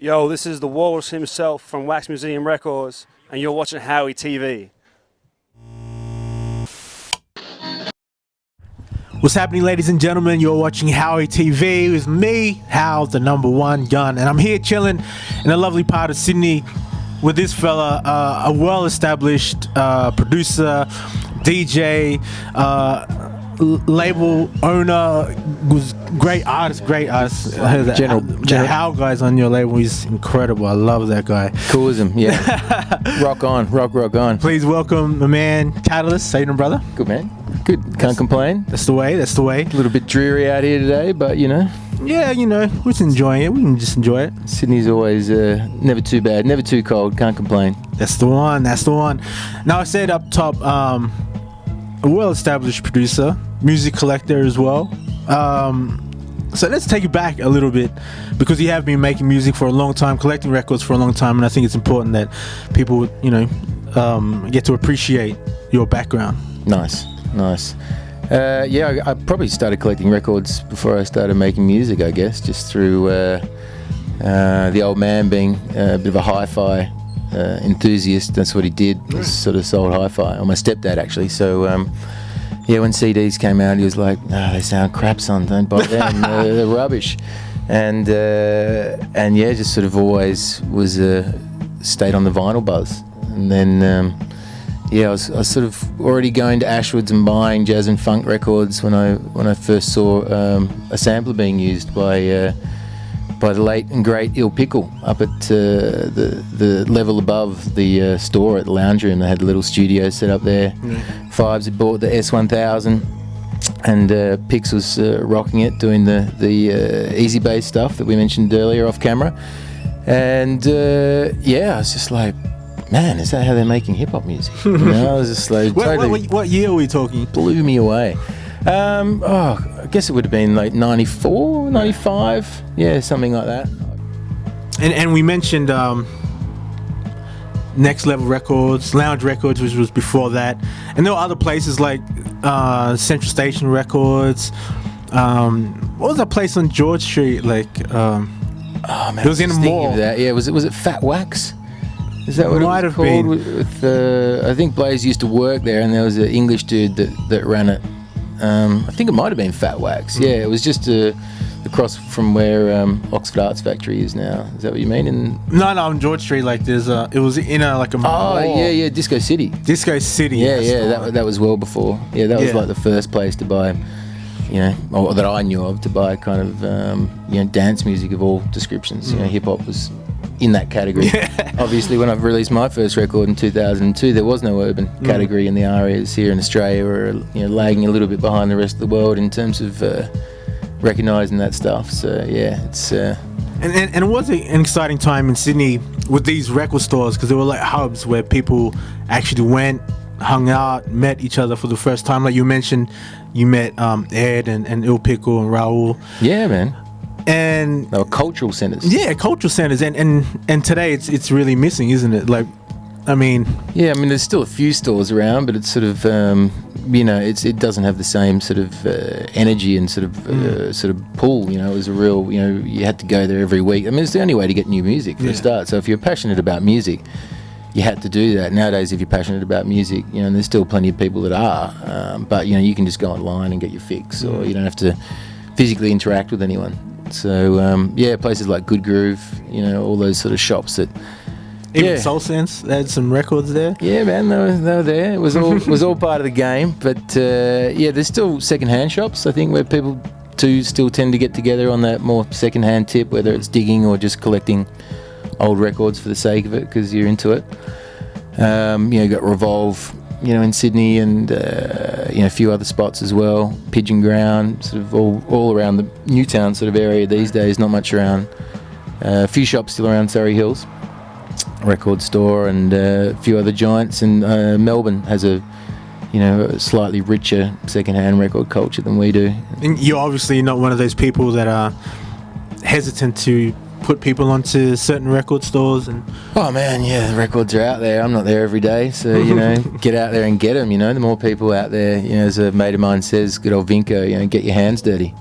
Yo, this is the Walrus himself from Wax Museum Records, and you're watching Howie TV. What's happening, ladies and gentlemen? You're watching Howie TV with me, Hal, the #1 gun, and I'm here chilling in a lovely part of Sydney with this fella, a well-established producer, DJ, label owner, was great artist. I heard that the Hal guy's on your label. He's incredible. I love that guy. Coolism, yeah. rock on. Please welcome my man Katalyst. How you doing, brother? Good, man. Good. Can't complain. That's the way. A little bit dreary out here today, but you know. Yeah, you know, we're just enjoying it. We can just enjoy it. Sydney's always never too bad, never too cold. Can't complain. That's the one. Now, I said up top, a well-established producer, music collector as well. So let's take it back a little bit, because you have been making music for a long time, collecting records for a long time, and I think it's important that people, you know, get to appreciate your background. Nice. Yeah, I probably started collecting records before I started making music, I guess, just through the old man being a bit of a hi-fi enthusiast. That's what he did, was sort of sold hi-fi. Or my stepdad, actually. So yeah, when CDs came out, he was like, "No, they sound crap, son. Don't buy them. They're rubbish." And yeah, just sort of always was stayed on the vinyl buzz. And then yeah, I was sort of already going to Ashwoods and buying jazz and funk records when I first saw a sampler being used by the late and great Il Pickle up at the level above the store at the lounge room. They had a little studio set up there. Fives had bought the S1000, and Pix was rocking it, doing the easy bass stuff that we mentioned earlier off camera. And yeah, I was just like, man, is that how they're making hip hop music? You know, I was just like, what year are we talking? Blew me away. I guess it would have been like 94, 95, yeah, something like that. And we mentioned Next Level Records, Lounge Records, which was before that, and there were other places like Central Station Records. What was that place on George Street? Like, oh man, it was in a mall. That. Yeah, was it Fat Wax? Is that what might it was have called? been? With, I think Blaze used to work there, and there was an English dude that ran it. I think it might have been Fat Wax. Yeah, it was just across from where Oxford Arts Factory is now. Is that what you mean? No, on George Street. Like there's it was in like a mall. Oh yeah, Disco City. Disco City. Yeah, that was well before. Yeah, that was like the first place to buy, you know, or that I knew of, to buy kind of you know, dance music of all descriptions. You know, hip hop was in that category. Obviously, when I released my first record in 2002, there was no urban category in the areas here in Australia. We're, you know, lagging a little bit behind the rest of the world in terms of recognising that stuff. So yeah, it's and it was an exciting time in Sydney with these record stores, because they were like hubs where people actually went, hung out, met each other for the first time. Like you mentioned, you met Ed and Il Pickle and Raul. Yeah, man. And they were cultural centres. Yeah, cultural centres, and today it's really missing, isn't it? Like, I mean, yeah, I mean, there's still a few stores around, but it's sort of you know, it doesn't have the same sort of energy and sort of pull. You know, it was a real, you know, you had to go there every week. I mean, it's the only way to get new music for a start. So if you're passionate about music, you had to do that. Nowadays, if you're passionate about music, you know, and there's still plenty of people that are, but you know, you can just go online and get your fix, or you don't have to physically interact with anyone. So yeah, places like Good Groove, you know, all those sort of shops that even Soul Sense, they had some records there. Yeah, man, they were there. It was all part of the game. But yeah, there's still second-hand shops, I think, where people too still tend to get together on that more second-hand tip, whether it's digging or just collecting old records for the sake of it because you're into it. You know, you got Revolve, you know, in Sydney, and you know, a few other spots as well. Pigeon Ground, sort of all around the Newtown sort of area these days. Not much around. A few shops still around Surrey Hills, record store, and a few other giants. And Melbourne has a, you know, a slightly richer second-hand record culture than we do. And you're obviously not one of those people that are hesitant to put people onto certain record stores. And oh man, yeah, the records are out there. I'm not there every day, so you know, get out there and get them. You know, the more people out there, you know, as a mate of mine says, good old Vinco, you know, get your hands dirty.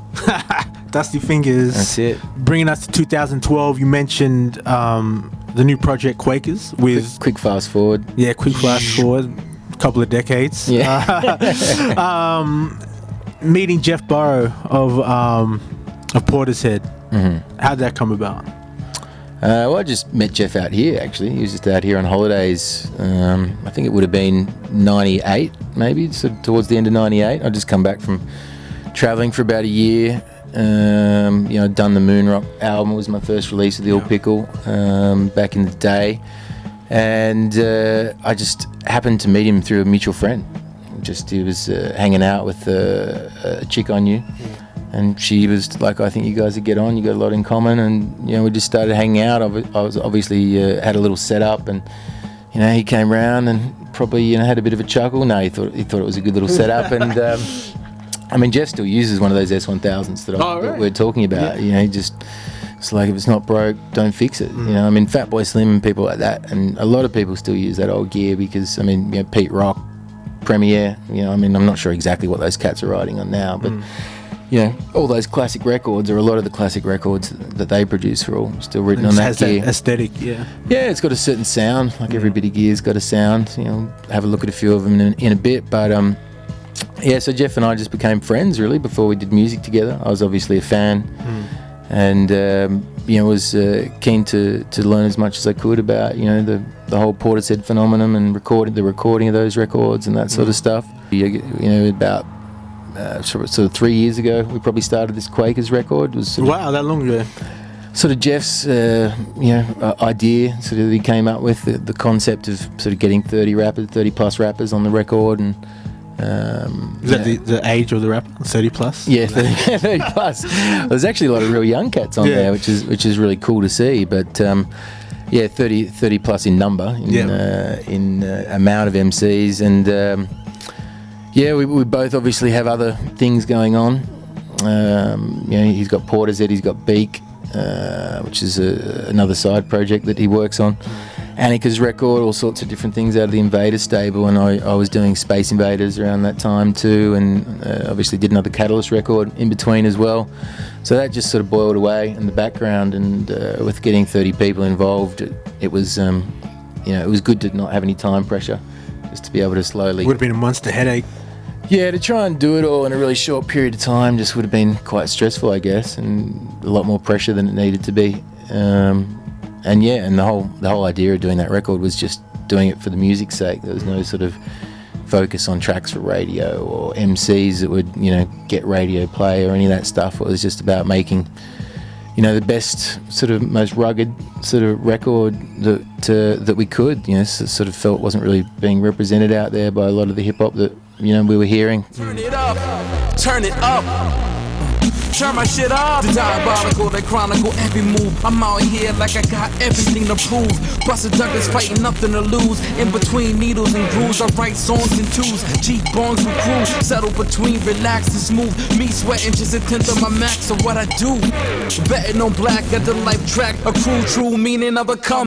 Dusty Fingers. That's it. Bringing us to 2012, you mentioned the new project Quakers with... Quick fast forward. Yeah, quick flash forward. A couple of decades. Yeah. Meeting Jeff Burrow of Portishead. Mm-hmm. How'd that come about? Well, I just met Jeff out here, actually. He was just out here on holidays. I think it would have been 98, maybe, so towards the end of 98. I'd just come back from travelling for about a year. Done the Moonrock album. It was my first release of the All Pickle back in the day. And I just happened to meet him through a mutual friend. He was hanging out with a chick I knew. And she was like, I think you guys would get on, you got a lot in common. And, we just started hanging out. I was obviously had a little setup, and, he came round and probably, had a bit of a chuckle. No, he thought it was a good little setup. And, Jeff still uses one of those S1000s that we're talking about. Yeah. It's like, if it's not broke, don't fix it. Fatboy Slim and people like that. And a lot of people still use that old gear because, Pete Rock, Premiere, I'm not sure exactly what those cats are riding on now, but... all those classic records, or a lot of the classic records that they produce, are all still written on that gear. That aesthetic, yeah. Yeah, it's got a certain sound. Like every bit of gear's got a sound. Have a look at a few of them in a bit. But so Jeff and I just became friends really before we did music together. I was obviously a fan, and was keen to learn as much as I could about the whole Portishead phenomenon and the recording of those records and that sort of stuff. About. Sort of 3 years ago, we probably started this Quakers record. Wow, that long ago. Sort of Jeff's, idea. Sort of he came up with the concept of sort of getting 30 plus rappers on the record, and is that the age of the rapper? 30 plus? Yeah, 30 plus. There's actually a lot of real young cats on there, which is really cool to see. But 30 plus in number, in amount of MCs, and. We both obviously have other things going on. He's got Portishead, he's got Beak, which is another side project that he works on. Annika's record, all sorts of different things out of the Invaders stable, and I was doing Space Invaders around that time too, and obviously did another Katalyst record in between as well. So that just sort of boiled away in the background, and with getting 30 people involved, it was it was good to not have any time pressure, just to be able to slowly... Would have been a monster headache. Yeah, to try and do it all in a really short period of time just would have been quite stressful, I guess, and a lot more pressure than it needed to be. And the whole idea of doing that record was just doing it for the music's sake. There was no sort of focus on tracks for radio or MCs that would, get radio play or any of that stuff. It was just about making, the best sort of most rugged sort of record that we could. Sort of felt wasn't really being represented out there by a lot of the hip hop that we were hearing. Turn it up, turn it up. Turn my shit up. The diabolical, they chronicle every move. I'm out here like I got everything to prove. Busta Douglas fighting nothing to lose. In between needles and grooves, I write songs in twos. Cheekbones with crew, settle between relaxed and smooth. Me sweating just a tenth of my max of what I do. Betting on black at the life track. A cruel true meaning of a come.